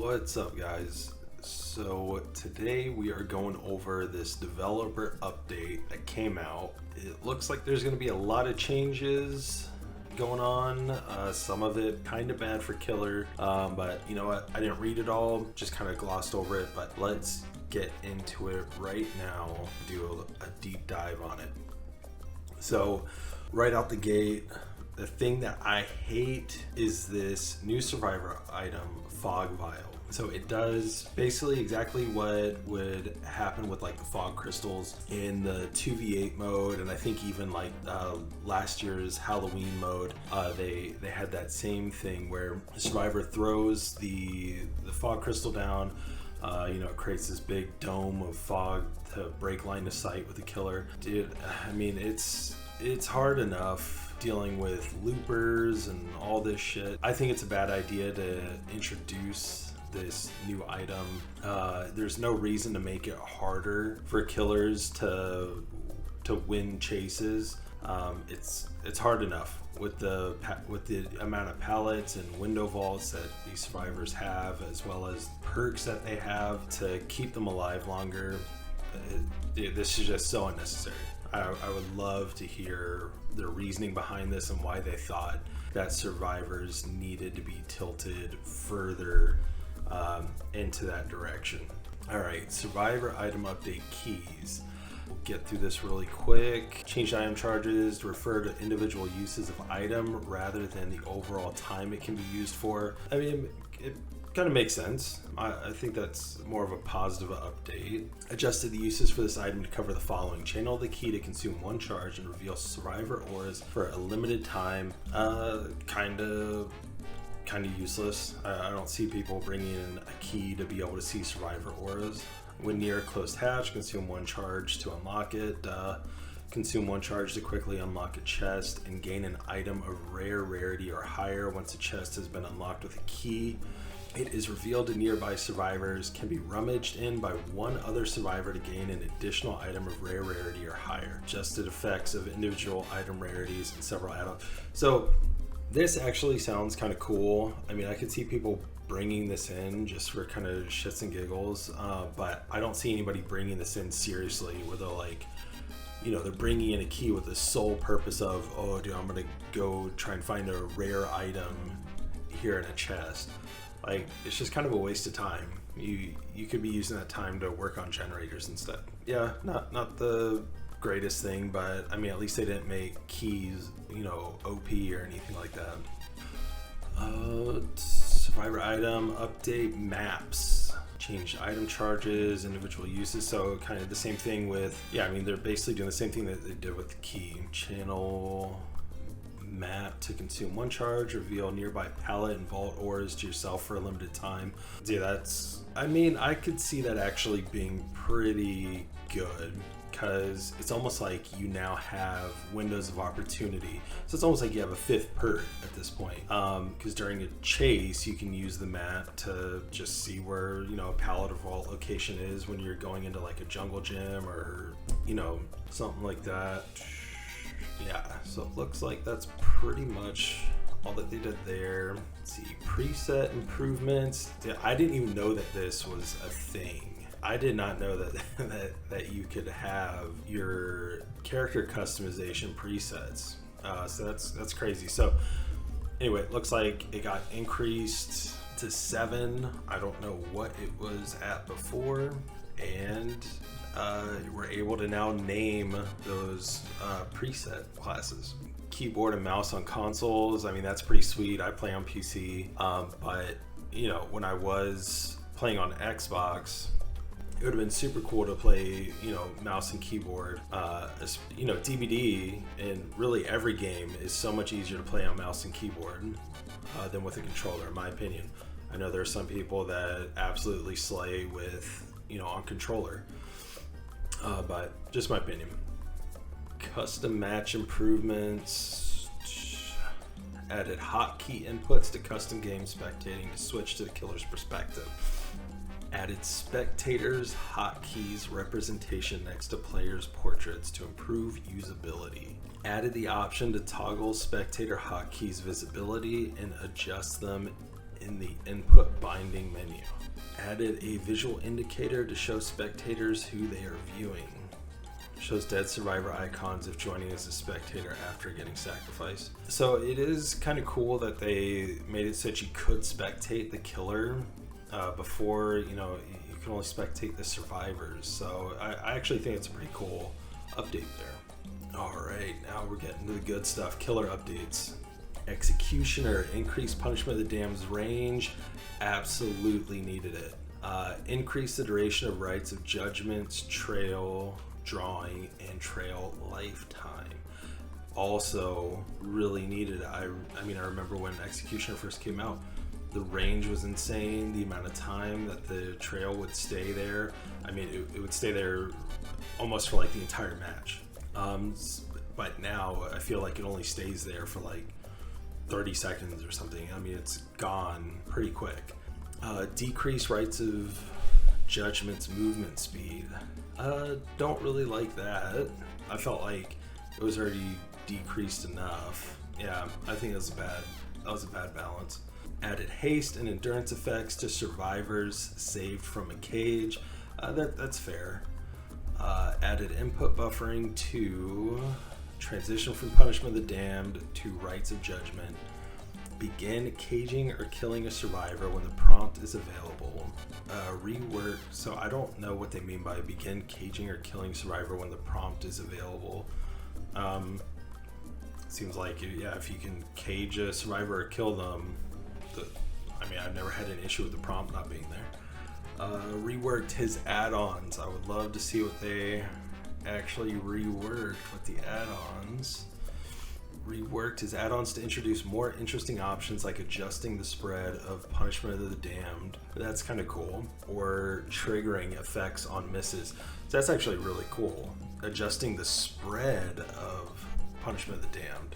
What's up, guys? So today we are going over this developer update that came out. It looks like there's going to be a lot of changes going on. Some of it kind of bad for killer, but you know what? I didn't read it all, just kind of glossed over it. But let's get into it right now, do a deep dive on it. So right out the gate, the thing that I hate is this new survivor item, fog vial. So it does basically exactly what would happen with like the fog crystals in the 2v8 mode, and I think even like last year's Halloween mode, they had that same thing where the survivor throws the fog crystal down. It creates this big dome of fog to break line of sight with the killer. Dude, I mean, it's hard enough dealing with loopers and all this shit. I think it's a bad idea to introduce this new item. There's no reason to make it harder for killers to win chases. It's hard enough with the amount of pallets and window vaults that these survivors have, as well as perks that they have to keep them alive longer. This is just so unnecessary. I would love to hear the reasoning behind this and why they thought that survivors needed to be tilted further into that direction. Alright, survivor item update keys. We'll get through this really quick. Change item charges to refer to individual uses of item rather than the overall time it can be used for. I mean, it kind of makes sense. I think that's more of a positive update. Adjusted the uses for this item to cover the following: channel the key to consume 1 charge and reveal survivor auras for a limited time. Kind of useless. I don't see people bringing in a key to be able to see survivor auras. When near a closed hatch, consume 1 charge to unlock it. Consume 1 charge to quickly unlock a chest and gain an item of rare rarity or higher once a chest has been unlocked with a key. It is revealed to nearby survivors, can be rummaged in by 1 other survivor to gain an additional item of rare rarity or higher. Adjusted effects of individual item rarities and several add-ons. So this actually sounds kind of cool. I mean, I could see people bringing this in just for kind of shits and giggles, but I don't see anybody bringing this in seriously where they're like, they're bringing in a key with the sole purpose of, oh, dude, I'm gonna go try and find a rare item here in a chest. Like, it's just kind of a waste of time. You could be using that time to work on generators instead. Yeah, not the greatest thing, but I mean, at least they didn't make keys, OP or anything like that. Survivor item update maps. Changed item charges, individual uses, so kind of the same thing with, they're basically doing the same thing that they did with the key. Channel map to consume 1 charge, reveal nearby pallet and vault auras to yourself for a limited time. Yeah, I could see that actually being pretty good, because it's almost like you now have windows of opportunity. So it's almost like you have a 5th perk at this point, because during a chase you can use the map to just see where a pallet or vault location is when you're going into like a jungle gym or something like that. Yeah, so it looks like that's pretty much all that they did there. Let's see, preset improvements. Yeah, I didn't even know that this was a thing. I did not know that you could have your character customization presets. So that's crazy. So anyway, it looks like it got increased to 7. I don't know what it was at before, and we're able to now name those preset classes. Keyboard and mouse on consoles, I mean, that's pretty sweet. I play on PC, but when I was playing on Xbox, it would have been super cool to play, mouse and keyboard. DBD in really every game is so much easier to play on mouse and keyboard than with a controller, in my opinion. I know there are some people that absolutely slay with, on controller. But just my opinion. Custom match improvements. Added hotkey inputs to custom game spectating to switch to the killer's perspective. Added spectators hotkeys representation next to players' portraits to improve usability. Added the option to toggle spectator hotkeys visibility and adjust them in the input binding menu. Added a visual indicator to show spectators who they are viewing. Shows dead survivor icons if joining as a spectator after getting sacrificed. So it is kind of cool that they made it so that you could spectate the killer before, you can only spectate the survivors. So I actually think it's a pretty cool update there. All right, now we're getting to the good stuff. Killer updates. Executioner, increased punishment of the damned's range. Absolutely needed it. Increase the duration of rites of judgments, trail, drawing, and trail lifetime. Also really needed. I remember when Executioner first came out, the range was insane. The amount of time that the trail would stay there. It would stay there almost for like the entire match. But now I feel like it only stays there for like 30 seconds or something. It's gone pretty quick. Decrease rites of judgment's movement speed. Don't really like that. I felt like it was already decreased enough. Yeah, I think that was a bad balance. Added haste and endurance effects to survivors saved from a cage. That's fair. Added input buffering to transition from punishment of the damned to rites of judgment. Begin caging or killing a survivor when the prompt is available. Rework. So I don't know what they mean by begin caging or killing survivor when the prompt is available. Seems like, if you can cage a survivor or kill them, I've never had an issue with the prompt not being there. Reworked his add-ons. I would love to see what they actually reworked with the add-ons. Reworked his add-ons to introduce more interesting options like adjusting the spread of punishment of the damned. That's kind of cool. Or triggering effects on misses. So that's actually really cool. Adjusting the spread of punishment of the damned.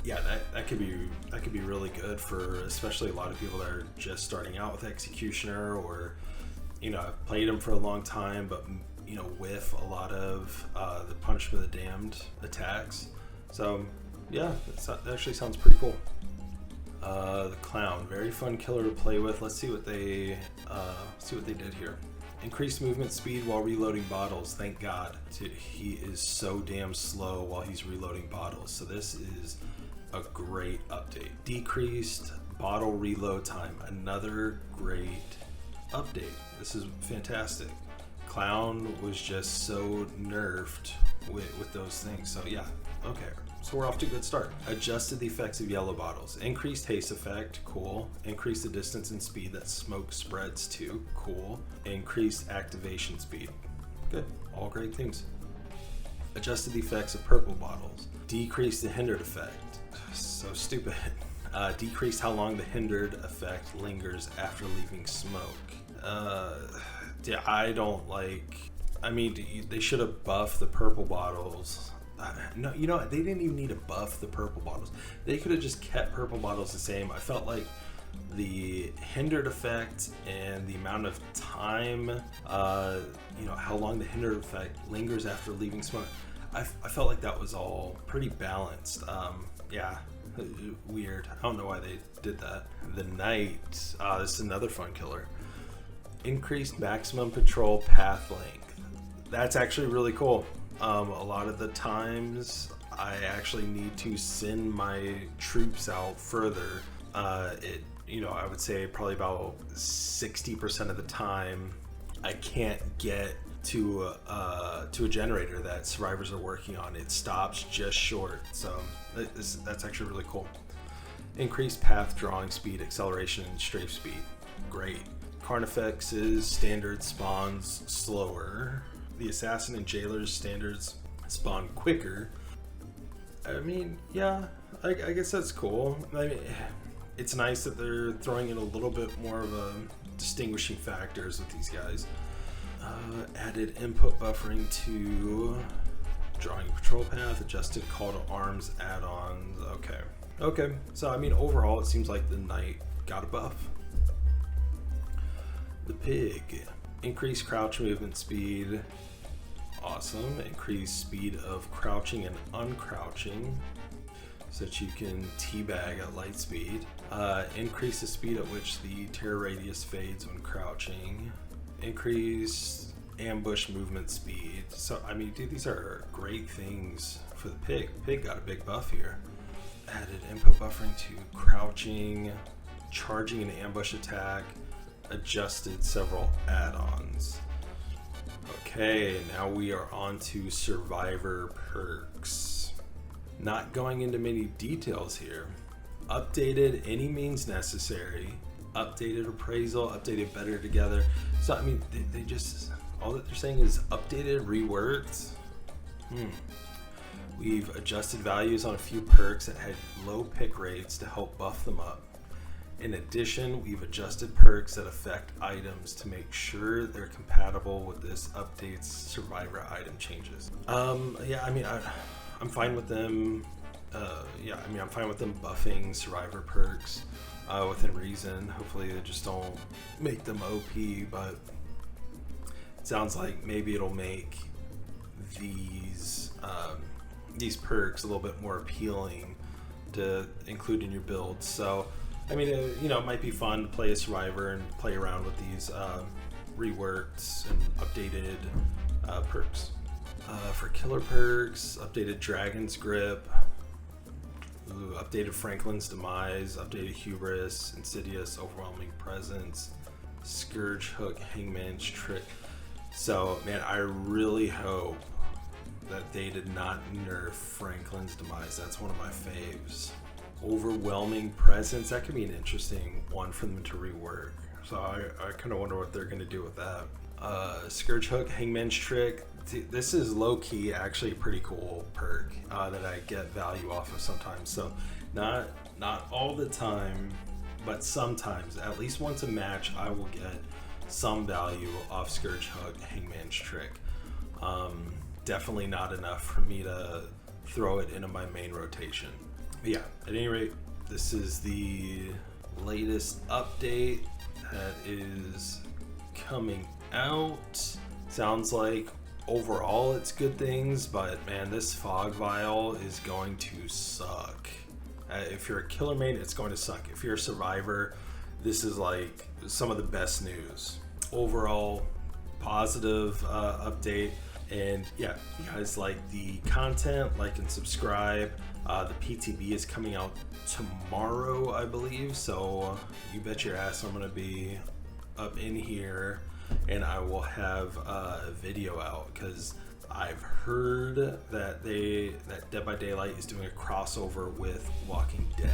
Yeah, that could be really good for especially a lot of people that are just starting out with Executioner, or have played him for a long time, but whiff a lot of the punishment of the damned attacks. So yeah, that actually sounds pretty cool. The clown, very fun killer to play with. Let's see what they did here. Increased movement speed while reloading bottles. Thank God. He is so damn slow while he's reloading bottles. So this is a great update. Decreased bottle reload time. Another great update. This is fantastic. Clown was just so nerfed with those things. So yeah, okay. So we're off to a good start. Adjusted the effects of yellow bottles. Increased haste effect, cool. Increased the distance and speed that smoke spreads to, cool. Increased activation speed, good. All great things. Adjusted the effects of purple bottles. Decreased the hindered effect. So stupid. Decreased how long the hindered effect lingers after leaving smoke. Yeah, I don't like. They should have buffed the purple bottles. No, they didn't even need to buff the purple bottles. They could have just kept purple bottles the same. I felt like the hindered effect and the amount of time, how long the hindered effect lingers after leaving smoke, I felt like that was all pretty balanced. Yeah, weird. I don't know why they did that. The Knight, this is another fun killer. Increased maximum patrol path length. That's actually really cool. A lot of the times I actually need to send my troops out further. I would say probably about 60% of the time I can't get to a generator that survivors are working on. It stops just short. So that's actually really cool. Increased path drawing speed, acceleration, and strafe speed. Great. Carnifex's standard spawns slower. The assassin and jailer's standards spawn quicker. Yeah, I guess that's cool. It's nice that they're throwing in a little bit more of a distinguishing factors with these guys. Added input buffering to drawing patrol path, adjusted call to arms add-ons. Okay. So overall, it seems like the Knight got a buff. The Pig, increased crouch movement speed. Awesome. Increased speed of crouching and uncrouching. so that you can teabag at light speed. Increase the speed at which the tear radius fades when crouching. Increase ambush movement speed. So, I mean, dude, these are great things for the pig. Pig got a big buff here. Added input buffering to crouching, charging an ambush attack, adjusted several add-ons. Okay, now we are on to survivor perks. Not going into many details here. Updated any means necessary. Updated appraisal, updated better together. So, I mean, they just, all that they're saying is updated, reworked. We've adjusted values on a few perks that had low pick rates to help buff them up. In addition, we've adjusted perks that affect items to make sure they're compatible with this update's survivor item changes. Yeah, I mean, I'm fine with them. I'm fine with them buffing survivor perks within reason. Hopefully they just don't make them OP, but it sounds like maybe it'll make these perks a little bit more appealing to include in your build. So, I mean, it might be fun to play a survivor and play around with these reworked and updated perks. For killer perks, updated Dragon's Grip, updated Franklin's Demise, updated Hubris, Insidious, Overwhelming Presence, Scourge Hook, Hangman's Trick. So, man, I really hope that they did not nerf Franklin's Demise. That's one of my faves. Overwhelming Presence, that could be an interesting one for them to rework. So I kind of wonder what they're going to do with that. Scourge Hook, Hangman's Trick. This is low-key actually a pretty cool perk that I get value off of sometimes. So not all the time, but sometimes, at least once a match, I will get some value off Scourge Hook, Hangman's Trick. Definitely not enough for me to throw it into my main rotation. But yeah, at any rate, this is the latest update that is coming out. Sounds like overall it's good things, but man, this fog vial is going to suck. If you're a killer main, it's going to suck. If you're a survivor, this is like some of the best news. Overall, positive update. And yeah, you guys like the content, like and subscribe. The PTB is coming out tomorrow, I believe. So you bet your ass I'm going to be up in here and I will have a video out, because I've heard that Dead by Daylight is doing a crossover with Walking Dead.